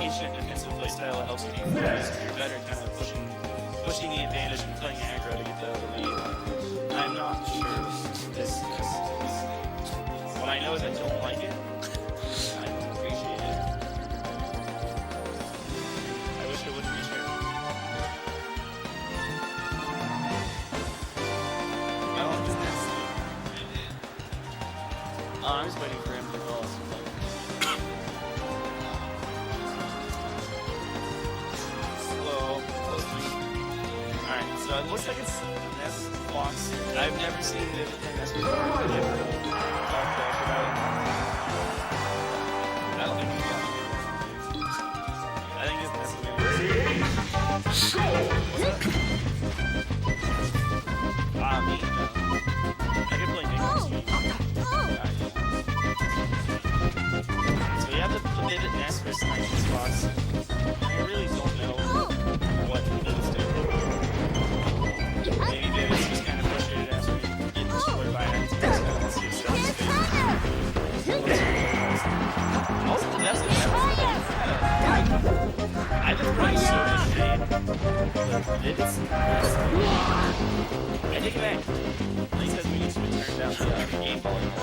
patient defensive playstyle that helps you defense. You're better kind of pushing the advantage and playing aggro to get the lead. I'm not sure this is. What I know is I don't like it. I don't appreciate it. I wish it wouldn't be true. Well, I'm just I'm just waiting for him to call us. Alright, so it looks like it's Ness Fox. I've never seen it in Ness before. I've never talked back about it. I don't think he's got it. I think it's Ness me, no. I could play Nick's team. So we have the Bibbit Ness versus Ness Fox. I really don't know what Bibbit's doing. Maybe Bibbit's just kind of frustrated after getting destroyed by it. Let's see if also, that's I just really so much shade. Bibbit's I take it back. At least as we need to turn down the game volume.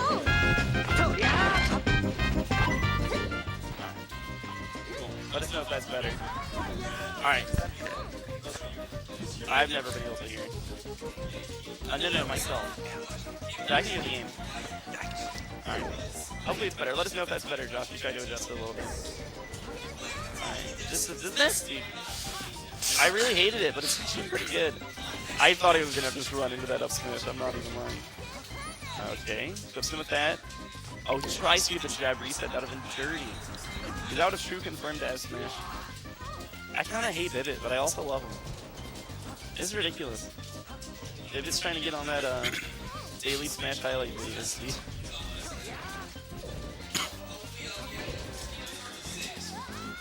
Let us know if that's better. Alright. I've never been able to hear it. No, myself. I can hear the game. Alright. Hopefully it's better. Let us know if that's better, Josh. You try to adjust it a little bit. Alright. This is this, dude. I really hated it, but it's actually pretty good. I thought he was going to just run into that up smash. I'm not even lying. Okay. Goes in with that. Oh, he tries to get the jab reset. That would have been dirty. He's out of true confirmed to smash. I kind of hate Bibbit, but I also love him. It's ridiculous. Bibbit's trying to get on that daily smash highlight video.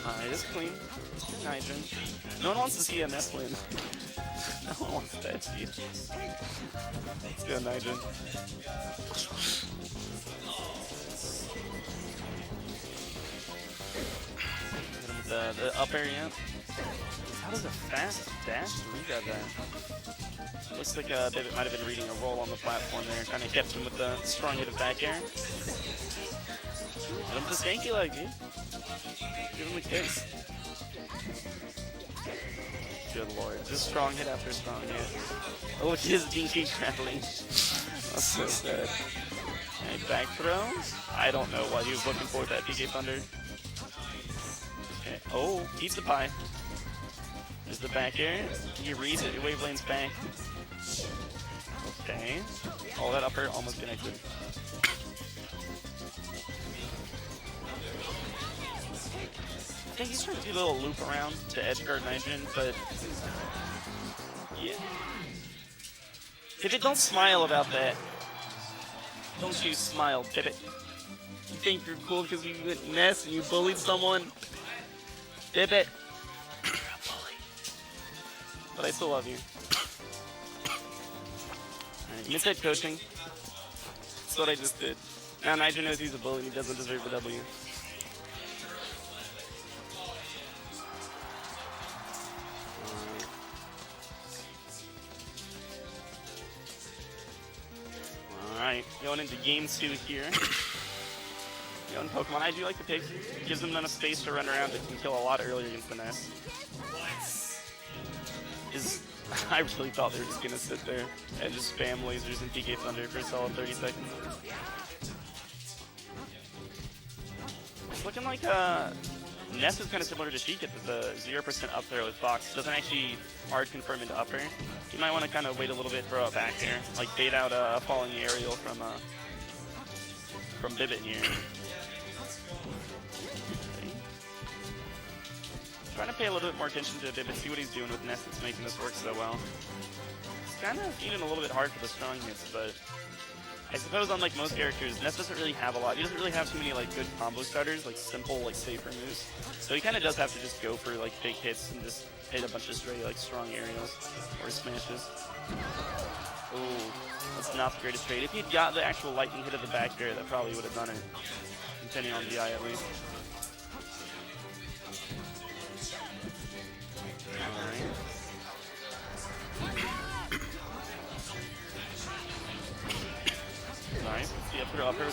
Alright, it's clean. Nydren. No one wants to see a Ness win. No one wants that, dude. Let's go, Nydren. The up air, yeah. How does a fast dash regrab that? Looks like Bibbit might have been reading a roll on the platform there, kind of kept him with the strong hit of back air. Hit him with the stanky leg, dude. Give him the kiss. Good lord. Just strong hit after strong hit. Oh, his DK grappling. That's so sad. Okay, back throw. I don't know what he was looking for with that PK Thunder. Okay. Oh, eats the pie. There's the back air. He reads it. Your wave lane's back. Okay. All that upper almost connected. I think he's trying to do a little loop around to edge guard Nydren, but yeah. Bibbit, don't smile about that. Don't you smile, Bibbit. You think you're cool because you went Ness and you bullied someone? Bibbit. You're a bully. But I still love you. Alright, mid-side coaching. That's what I just did. Now Nydren knows he's a bully and he doesn't deserve the W. Alright, going into game 2 here. Young Pokemon, I do like the pick. Gives them enough space to run around that can kill a lot earlier against the Ness. I really thought they were just going to sit there and just spam lasers and PK Thunder for a solid 30 seconds. It's looking like Ness is kind of similar to Sheik with the 0% up throw with Fox. Doesn't actually hard confirm into upper. You might want to kind of wait a little bit, throw it back there. Like bait out a falling aerial from Bibbit here. Trying to pay a little bit more attention to Bibbit, see what he's doing with Ness that's making this work so well. It's kind of feeling a little bit hard for the strong hits, but I suppose unlike most characters, Ness doesn't really have a lot. He doesn't really have too many like good combo starters, like simple, like safer moves. So he kind of does have to just go for like big hits and just hit a bunch of stray like strong aerials or smashes. Ooh, that's not the greatest trade. If he'd got the actual lightning hit of the back there, that probably would have done it. Depending on DI at least.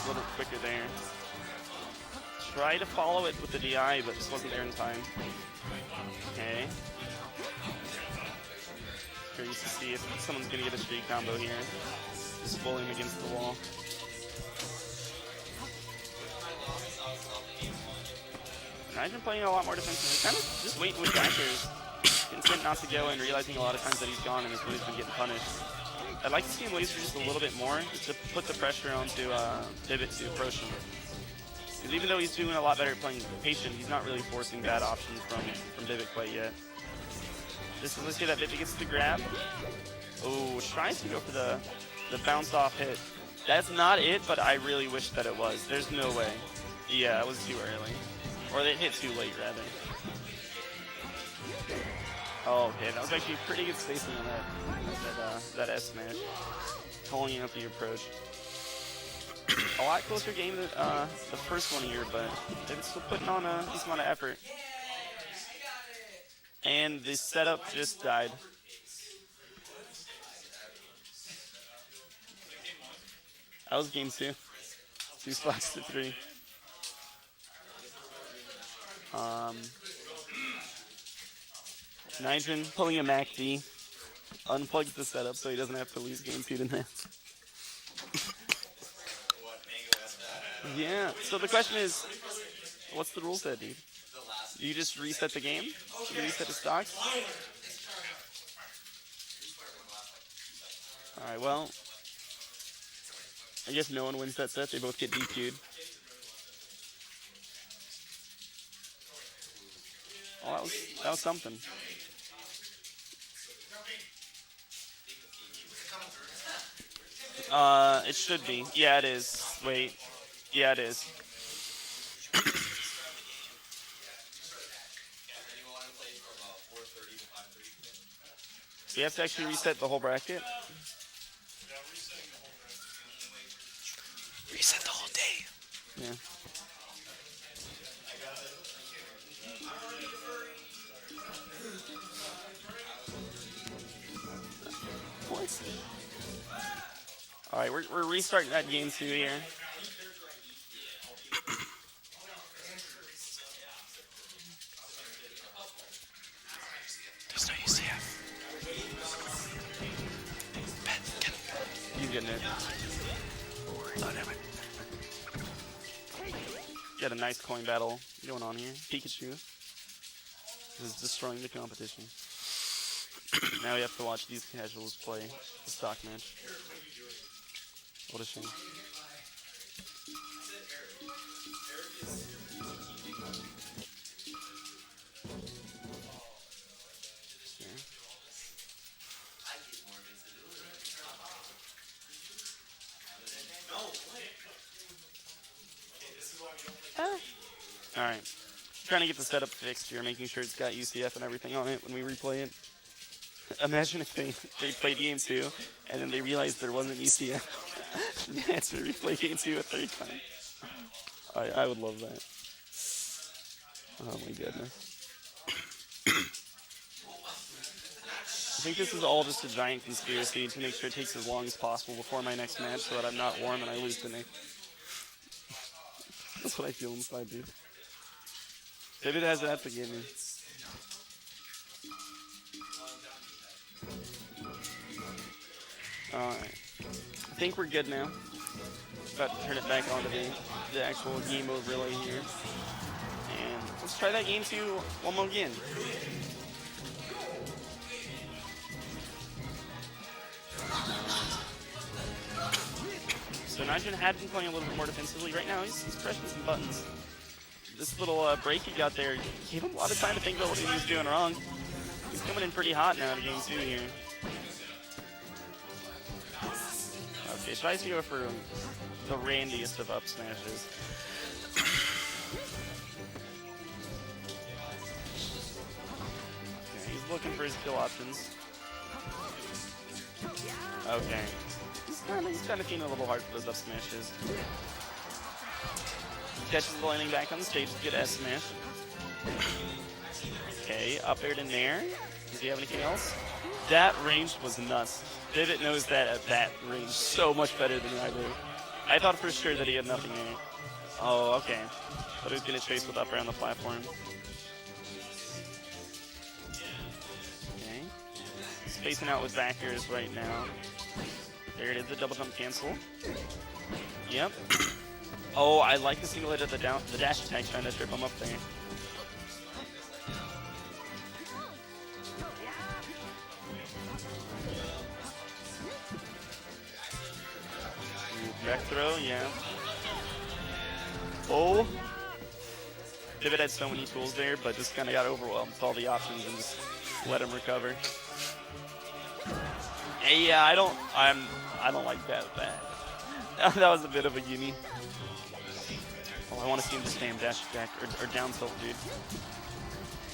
little quicker there. Try to follow it with the DI, but just wasn't there in time. Okay. Curious to see if someone's going to get a streak combo here. Just bully him against the wall. Nydren playing a lot more defensive. Kind of just waiting with backers. Content not to go and realizing a lot of times that he's gone and his body's been getting punished. I'd like to see him laser just a little bit more to put the pressure onto Bibbit to approach him. Because even though he's doing a lot better at playing patient, he's not really forcing bad options from Bibbit quite yet. Just as let's see that Bibbit gets the grab. Oh, tries to go for the bounce off hit. That's not it, but I really wish that it was. There's no way. Yeah, it was too early. Or they hit too late, rather. Oh, okay, that was actually pretty good spacing on that S smash. Calling out the approach. A lot closer game than the first one here, but they're still putting on a decent amount of effort. And the setup just died. That was game 2. 2 spots to 3. Nydren pulling a MacD, unplugs the setup so he doesn't have to lose game 2 to that. Yeah, so the question is, what's the rule set, dude? Do you just reset the game? Do you reset the stocks? Alright, well, I guess no one wins that set. They both get DQ'd. Oh, that was something. It should be. Yeah, it is. Wait. Yeah, it is. So you have to actually reset the whole bracket? Reset the whole day. Yeah. Alright, we're restarting that game 2 here. There's no UCF. Ben, He's getting it. Oh, never mind. Got a nice coin battle going on here. Pikachu is destroying the competition. Now we have to watch these casuals play the stock match. What a shame. Alright. Trying to get the setup fixed here, making sure it's got UCF and everything on it when we replay it. Imagine if they played game 2 and then they realized there wasn't UCF. They had to replay game 2 a third time. I would love that. Oh my goodness. I think this is all just a giant conspiracy to make sure it takes as long as possible before my next match so that I'm not warm and I lose to Nick. That's what I feel inside, dude. Bibbit has that to get me. Alright. I think we're good now. About to turn it back onto the actual game mode relay here. And let's try that game 2 one more again. So Nydren had been playing a little bit more defensively. Right now he's pressing some buttons. This little break he got there gave him a lot of time to think about what he was doing wrong. He's coming in pretty hot now to game 2 here. Okay, tries to go for the randiest of up smashes. Okay, he's looking for his kill options. Okay. He's kind of feeling a little hard for those up smashes. Catches the landing back on the stage, good S smash. Okay, up air to Nair. Does he have anything else? That range was nuts. Bibbit knows that at that range so much better than I do. I thought for sure that he had nothing in it. Oh, okay. But he was gonna chase with up around the platform. Okay. Spacing out with backers right now. There it is, the double jump cancel. Yep. Oh, I like the single hit of the dash attack trying to trip him up there. Back throw, yeah. Oh. Bibbit had so many tools there, but just kind of got overwhelmed with all the options and just let him recover. Hey, yeah, I don't like that. That was a bit of a uni. Oh, I want to see him just spam dash attack or down tilt, dude.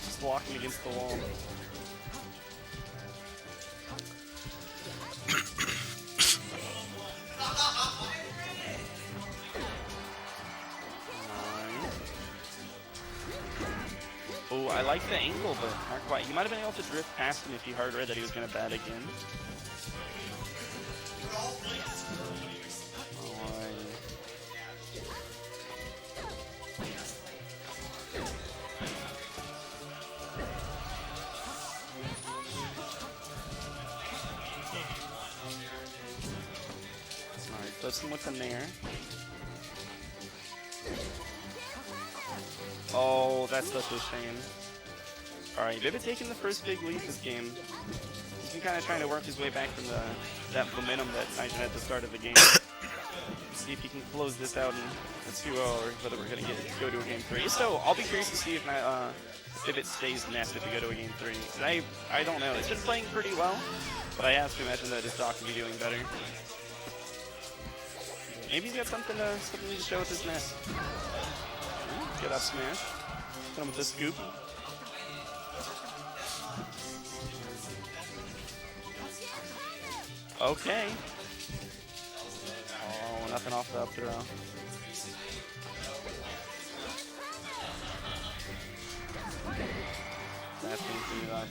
Just blocking against the wall. Oh, I like the angle, but not quite. You might have been able to drift past him if you hard read that he was going to bat again. Alright, throw some with him there. Oh, that's such a shame. Alright, Bibbit taking the first big lead this game. He's been kind of trying to work his way back from that momentum that Nydren had at the start of the game. See if he can close this out in a 2-0 or whether we're going to go to a game 3. So I'll be curious to see if Bibbit stays nest if we go to a game 3. I don't know. It's been playing pretty well, but I have to imagine that his dock can be doing better. Maybe he's got something to show with his nest. Get up smash. Hit him with the scoop. Okay. Oh, nothing off the up throw. That's going to be up.